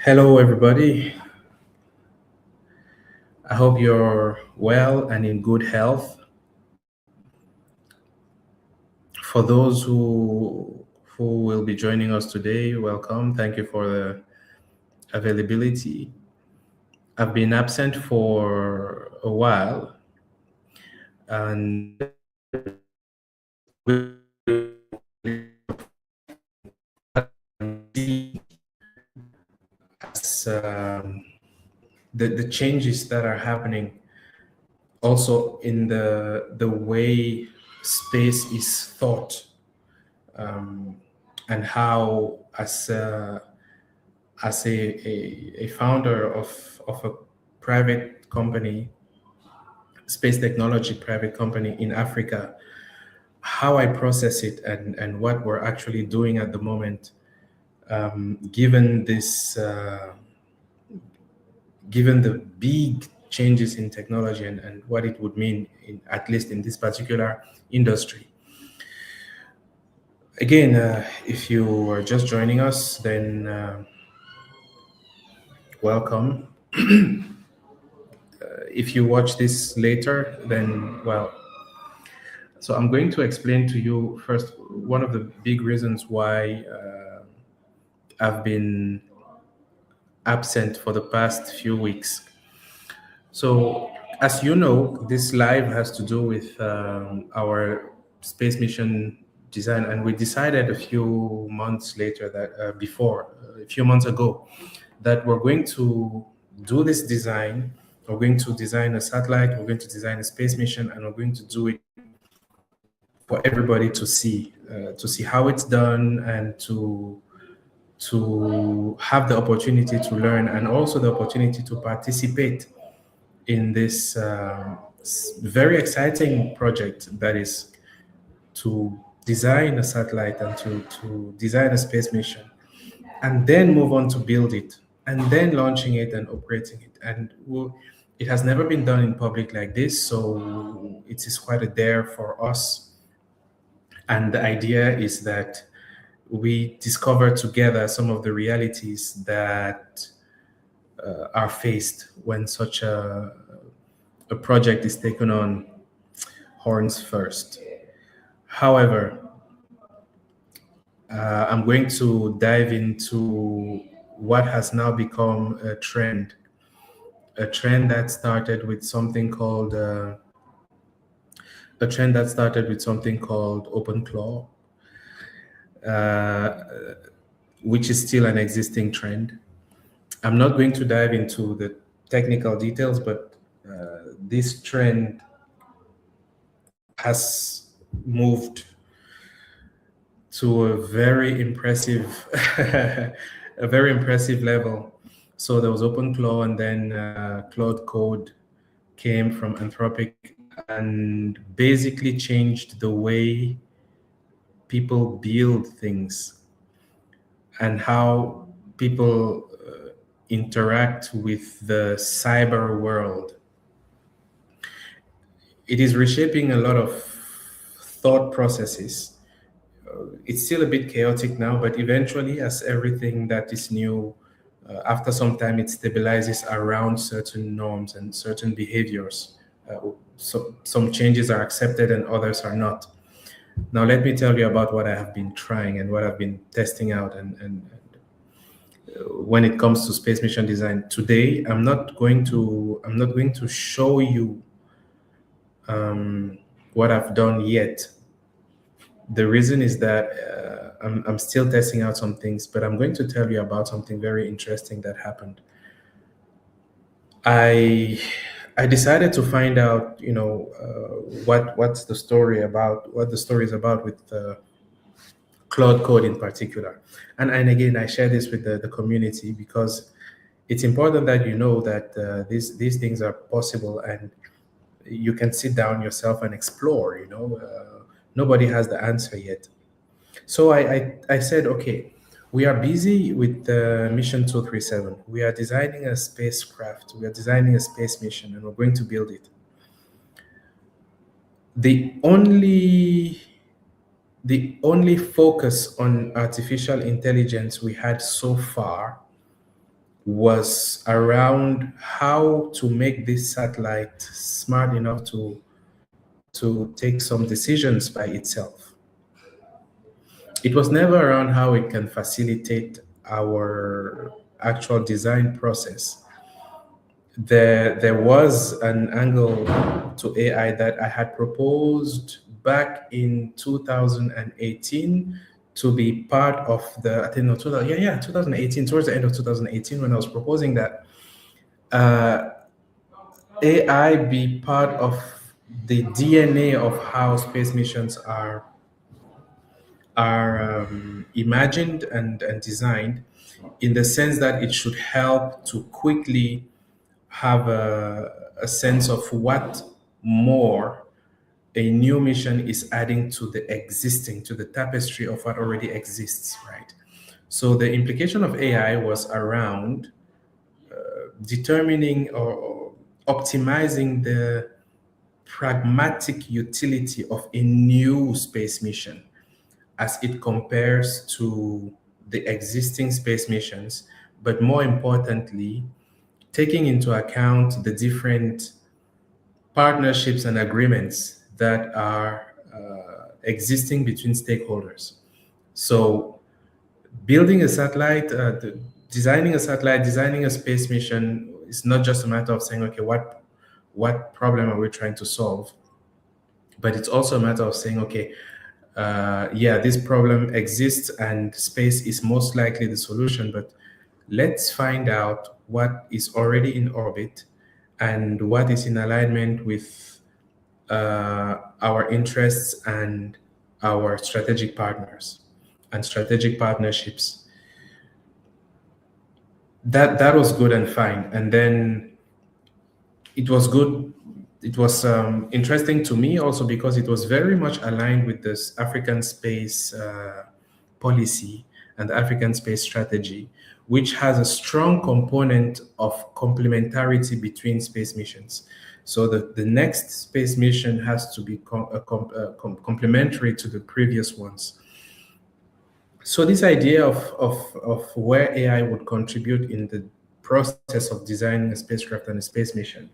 Hello, everybody. I hope you're well and in good health. For those who will be joining us today, welcome. Thank you for the availability. I've been absent for a while, and as the changes that are happening also in the way space is thought, and how as a founder of a private company, space technology private company in Africa, how I process it and what we're actually doing at the moment, given this, given the big changes in technology and what it would mean, at least in this particular industry. Again, if you are just joining us, then welcome. If you watch this later, then well, so I'm going to explain to you first one of the big reasons why I've been absent for the past few weeks. So, as you know, this live has to do with our space mission design, and we decided a few months later that a few months ago, that we're going to do this design. We're going to design a satellite. We're going to design a space mission, and we're going to do it for everybody to see how it's done, and to have the opportunity to learn, and also the opportunity to participate in this very exciting project that is to design a satellite and to design a space mission, and then move on to build it, and then launching it and operating it. And it has never been done in public like this, so it is quite a dare for us. And the idea is that we discover together some of the realities that are faced when such a project is taken on horns first. However, I'm going to dive into what has now become a trend that started with something called OpenClaw, uh, which is still an existing trend. I'm not going to dive into the technical details, but this trend has moved to a very impressive, a very impressive level. So there was OpenClaw, and then Claude Code came from Anthropic and basically changed the way people build things and how people interact with the cyber world. It is reshaping a lot of thought processes. It's still a bit chaotic now, but eventually, as everything that is new, after some time, it stabilizes around certain norms and certain behaviors. So some changes are accepted and others are not. Now, let me tell you about what I have been trying and what I've been testing out. And when it comes to space mission design, today I'm not going to show you what I've done yet. The reason is that I'm still testing out some things, but I'm going to tell you about something very interesting that happened. I I decided to find out, what's the story about, what the story is about with Cloud Code in particular. And again, I share this with the community because it's important that you know that these things are possible, and you can sit down yourself and explore. Nobody has the answer yet. So I said, okay, we are busy with Mission 237. We are designing a spacecraft, we are designing a space mission, and we're going to build it. The only the only focus on artificial intelligence we had so far was around how to make this satellite smart enough to take some decisions by itself. It was never around how it can facilitate our actual design process. There was an angle to AI that I had proposed back in 2018 to be part of the, I think, no, 2018, towards the end of 2018, when I was proposing that AI be part of the DNA of how space missions are imagined and designed, in the sense that it should help to quickly have a sense of what more a new mission is adding to the existing, to the tapestry of what already exists, right? So the implication of AI was around determining or optimizing the pragmatic utility of a new space mission as it compares to the existing space missions, but more importantly, taking into account the different partnerships and agreements that are existing between stakeholders. So, building a satellite, designing a satellite, designing a space mission is not just a matter of saying, okay, what problem are we trying to solve? But it's also a matter of saying, okay, yeah, this problem exists and space is most likely the solution, but let's find out what is already in orbit and what is in alignment with our interests and our strategic partners and strategic partnerships. That was good and fine. And then it was good. It was interesting to me also because it was very much aligned with this African space policy and the African space strategy, which has a strong component of complementarity between space missions. So the next space mission has to be complementary to the previous ones. So this idea of where AI would contribute in the process of designing a spacecraft and a space mission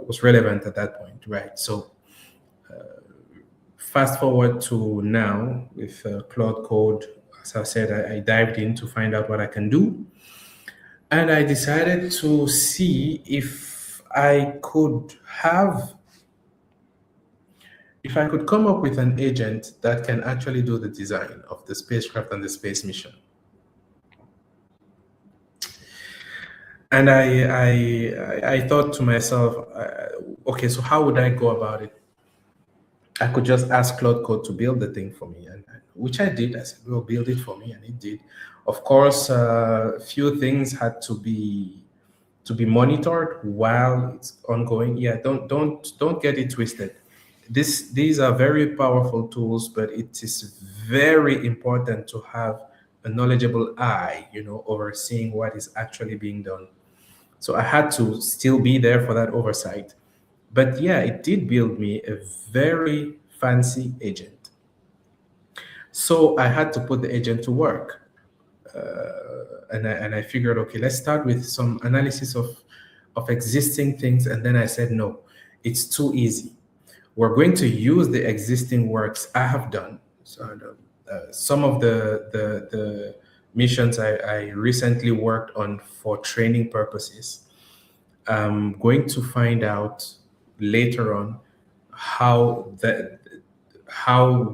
was relevant at that point, right? So fast forward to now with Claude Code, as I said, I dived in to find out what I can do. And I decided to see if I could come up with an agent that can actually do the design of the spacecraft and the space mission. And I thought to myself, okay, so how would I go about it? I could just ask Claude Code to build the thing for me, and which I did. I said, "Well, build it for me," and it did. Of course, a few things had to be monitored while it's ongoing. Yeah, don't get it twisted. These are very powerful tools, but it is very important to have a knowledgeable eye, overseeing what is actually being done. So I had to still be there for that oversight. But yeah, it did build me a very fancy agent. So I had to put the agent to work. And I figured, okay, let's start with some analysis of existing things. And then I said, no, it's too easy. We're going to use the existing works I have done. So some of the missions I recently worked on for training purposes. I'm going to find out later on how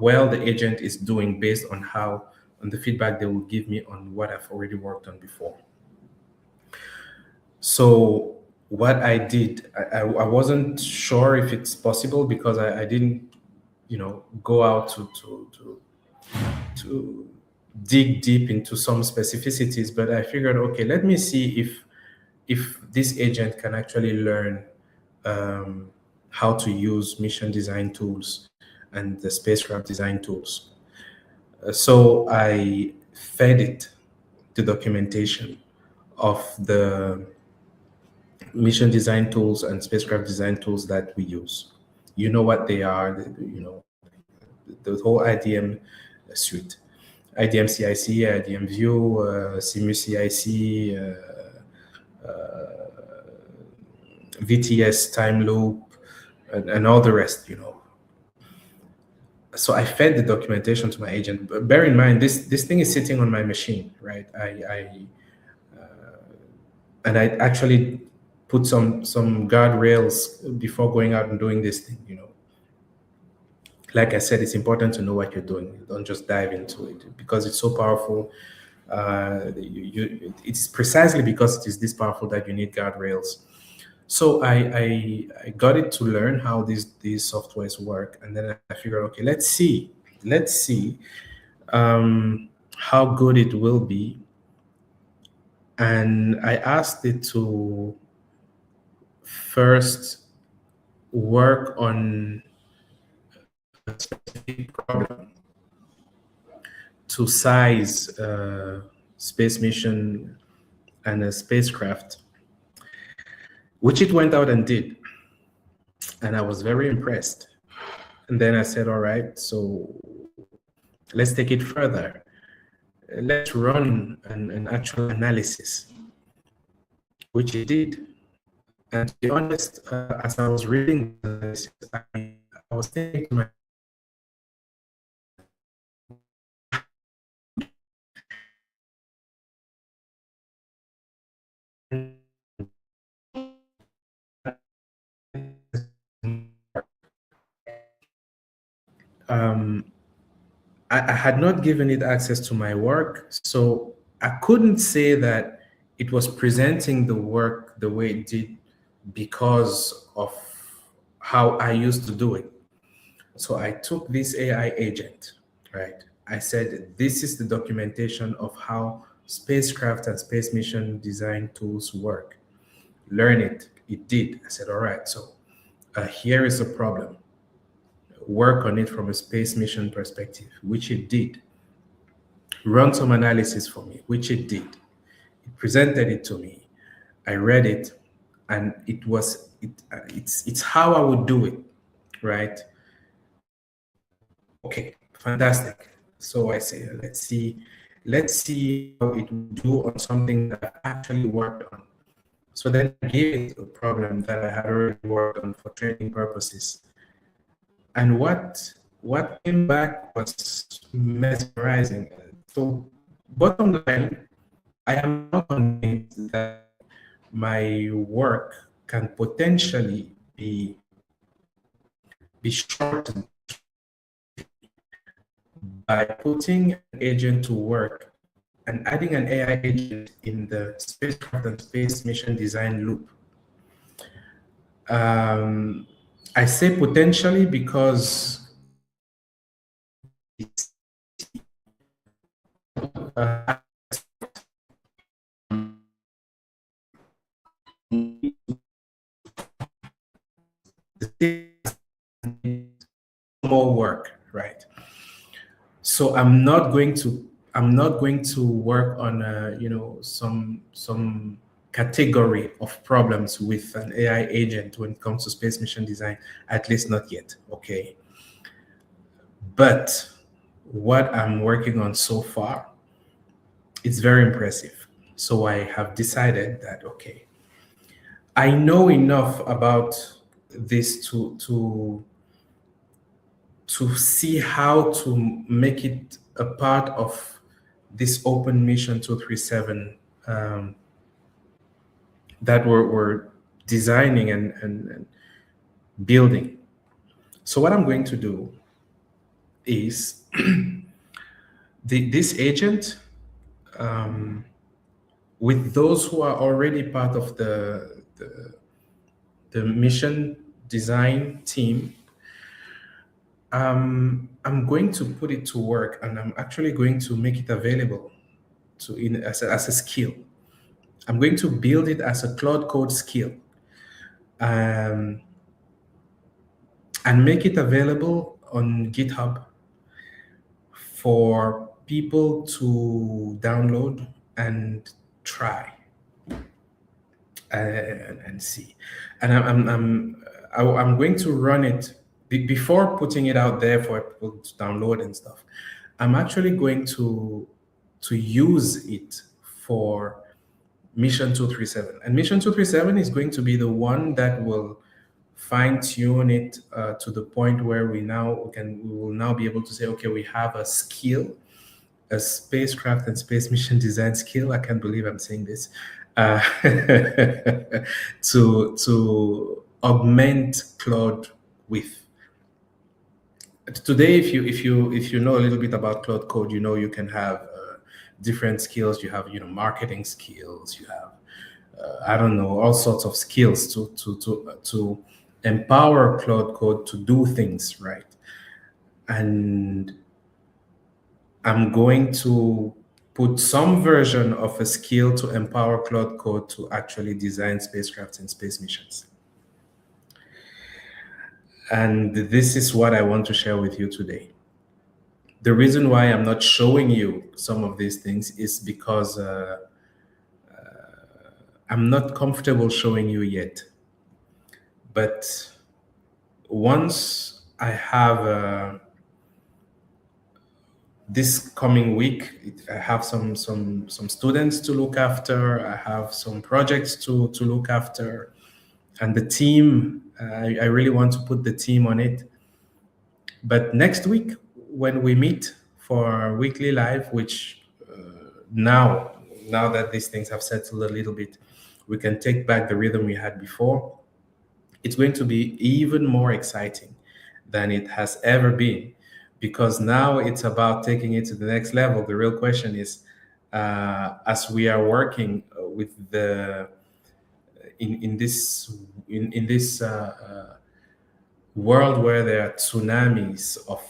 well the agent is doing based on the feedback they will give me on what I've already worked on before. So what I did, I wasn't sure if it's possible because I didn't, go out to dig deep into some specificities, but I figured, okay, let me see if this agent can actually learn how to use mission design tools and the spacecraft design tools. So I fed it the documentation of the mission design tools and spacecraft design tools that we use. You know what they are, the whole IDM suite. IDM CIC, IDM View, CMU CIC, VTS time loop, and all the rest, So I fed the documentation to my agent. But bear in mind, this thing is sitting on my machine, right? And I actually put some guardrails before going out and doing this thing, Like I said, it's important to know what you're doing. Don't just dive into it because it's so powerful. It's precisely because it is this powerful that you need guardrails. So I got it to learn how these softwares work, and then I figured, okay, let's see how good it will be. And I asked it to first work on a specific problem to size a space mission and a spacecraft, which it went out and did. And I was very impressed. And then I said, all right, so let's take it further. Let's run an actual analysis, which it did. And to be honest, as I was reading this, I was thinking to myself, I had not given it access to my work, so I couldn't say that it was presenting the work the way it did because of how I used to do it. So I took this AI agent, right? I said, this is the documentation of how spacecraft and space mission design tools work. Learn it. It did. I said, all right, so here is a problem. Work on it from a space mission perspective, which it did. Run some analysis for me, which it did. It presented it to me. I read it, and it's how I would do it, right? Okay, fantastic. So I say, let's see how it would do on something that I actually worked on. So then I gave it a problem that I had already worked on for training purposes. And what came back was mesmerizing. So bottom line, I am not convinced that my work can potentially be shortened by putting an agent to work and adding an AI agent in the spacecraft and space mission design loop. I say potentially because it's more work, right? So I'm not going to work on some category of problems with an AI agent when it comes to space mission design, at least not yet, okay? But what I'm working on so far, it's very impressive. So I have decided that, okay, I know enough about this to see how to make it a part of this open mission 237 that we're designing and building. So what I'm going to do is this agent, with those who are already part of the mission design team, I'm going to put it to work, and I'm actually going to make it available as a skill. I'm going to build it as a Claude Code skill, and make it available on GitHub for people to download and try and see. And I'm going to run it before putting it out there for people to download and stuff. I'm actually going to use it for Mission 237. And Mission 237 is going to be the one that will fine tune it to the point where we will now be able to say, okay, we have a skill, a spacecraft and space mission design skill. I can't believe I'm saying this. To augment Claude with. Today, if you know a little bit about Claude Code, you can have different skills. You have marketing skills. You have I don't know, all sorts of skills to empower Claude Code to do things right. And I'm going to put some version of a skill to empower Claude Code to actually design spacecrafts and space missions. And this is what I want to share with you today. The reason why I'm not showing you some of these things is because I'm not comfortable showing you yet. But once I have this coming week, I have some students to look after. I have some projects to look after, and the team. I really want to put the team on it. But next week, when we meet for our weekly live, which now that these things have settled a little bit, we can take back the rhythm we had before. It's going to be even more exciting than it has ever been, because now it's about taking it to the next level. The real question is, as we are working with in this world where there are tsunamis of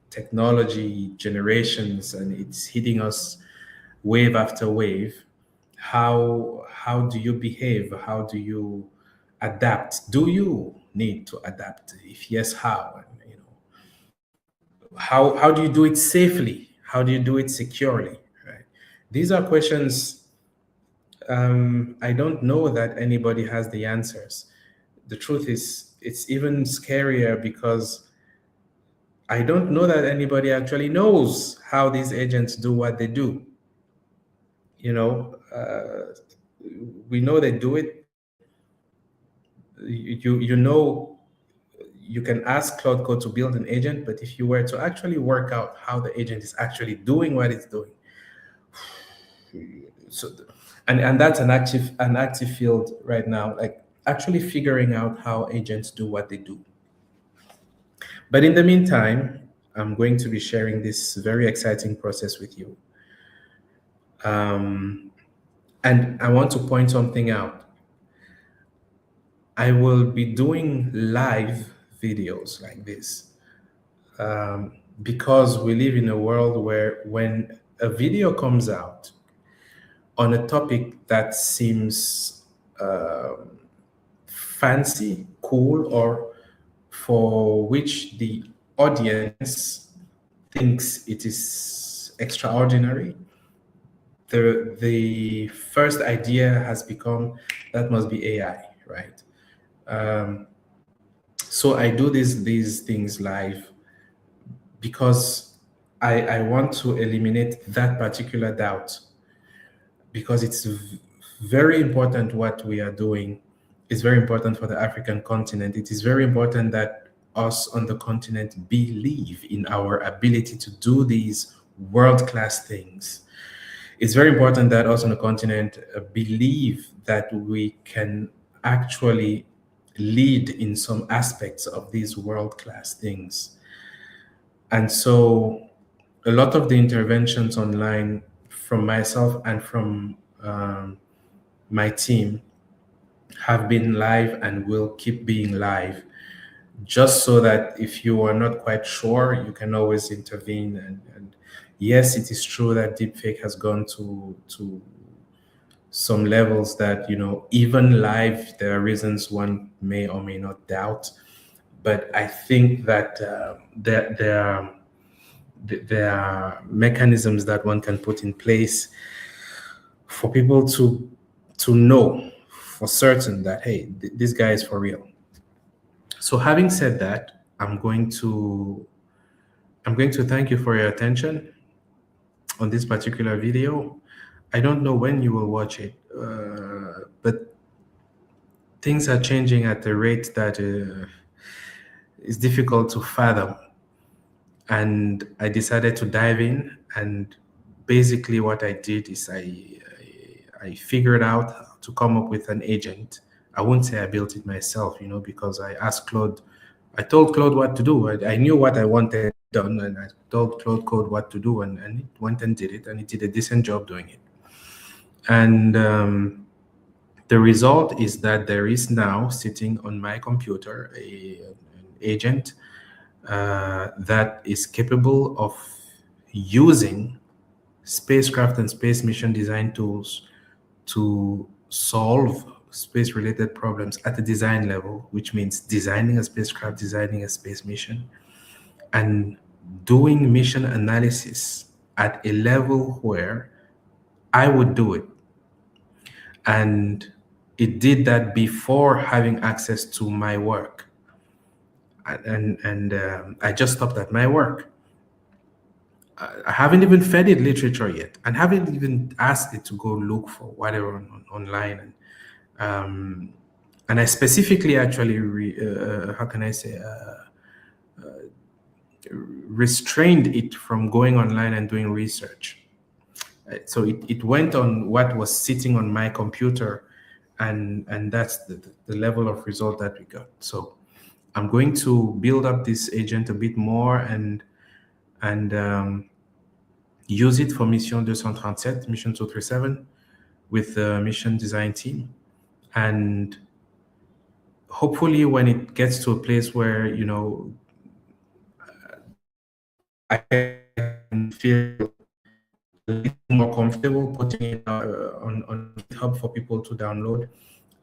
technology generations and it's hitting us wave after wave, how do you behave? How do you adapt? Do you need to adapt? If yes, how? And, how do you do it safely? How do you do it securely? Right? These are questions I don't know that anybody has the answers. The truth is, it's even scarier because I don't know that anybody actually knows how these agents do what they do. We know they do it. You know, you can ask Claude Code to build an agent, but if you were to actually work out how the agent is actually doing what it's doing, so and that's an active field right now, like actually figuring out how agents do what they do. But in the meantime, I'm going to be sharing this very exciting process with you. And I want to point something out. I will be doing live videos like this because we live in a world where when a video comes out on a topic that seems fancy, cool, or for which the audience thinks it is extraordinary, the first idea has become that must be AI, right? So I do these things live because I want to eliminate that particular doubt, because it's very important what we are doing. It's very important for the African continent. It is very important that us on the continent believe in our ability to do these world-class things. It's very important that us on the continent believe that we can actually lead in some aspects of these world-class things. And so a lot of the interventions online from myself and from my team have been live and will keep being live, just so that if you are not quite sure, you can always intervene. And yes, it is true that deepfake has gone to some levels that, even live, there are reasons one may or may not doubt. But I think that there are mechanisms that one can put in place for people to know for certain that, hey, this guy is for real. So having said that, I'm going to thank you for your attention on this particular video. I don't know when you will watch it, but things are changing at a rate that is difficult to fathom. And I decided to dive in. And basically, what I did is I figured out how to come up with an agent. I won't say I built it myself, because I asked Claude. I told Claude what to do. I knew what I wanted done, and I told Claude Code what to do, and it went and did it, and it did a decent job doing it. And the result is that there is now sitting on my computer an agent that is capable of using spacecraft and space mission design tools to solve space-related problems at the design level, which means designing a spacecraft, designing a space mission, and doing mission analysis at a level where I would do it. And it did that before having access to my work. And I just stopped at my work. I haven't even fed it literature yet, and haven't even asked it to go look for whatever online. And I specifically actually, how can I say, restrained it from going online and doing research. So it went on what was sitting on my computer, and that's the level of result that we got. So I'm going to build up this agent a bit more and use it for Mission 237, Mission 237 with the mission design team. And hopefully when it gets to a place where, I can feel a little more comfortable putting it on GitHub for people to download,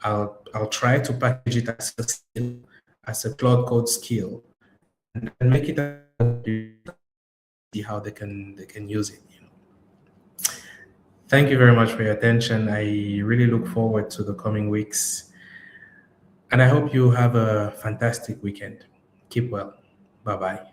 I'll try to package it as a skill, as a Claude Code skill, and make it see how they can use it. Thank you very much for your attention. I really look forward to the coming weeks, and I hope you have a fantastic weekend. Keep well. Bye-bye.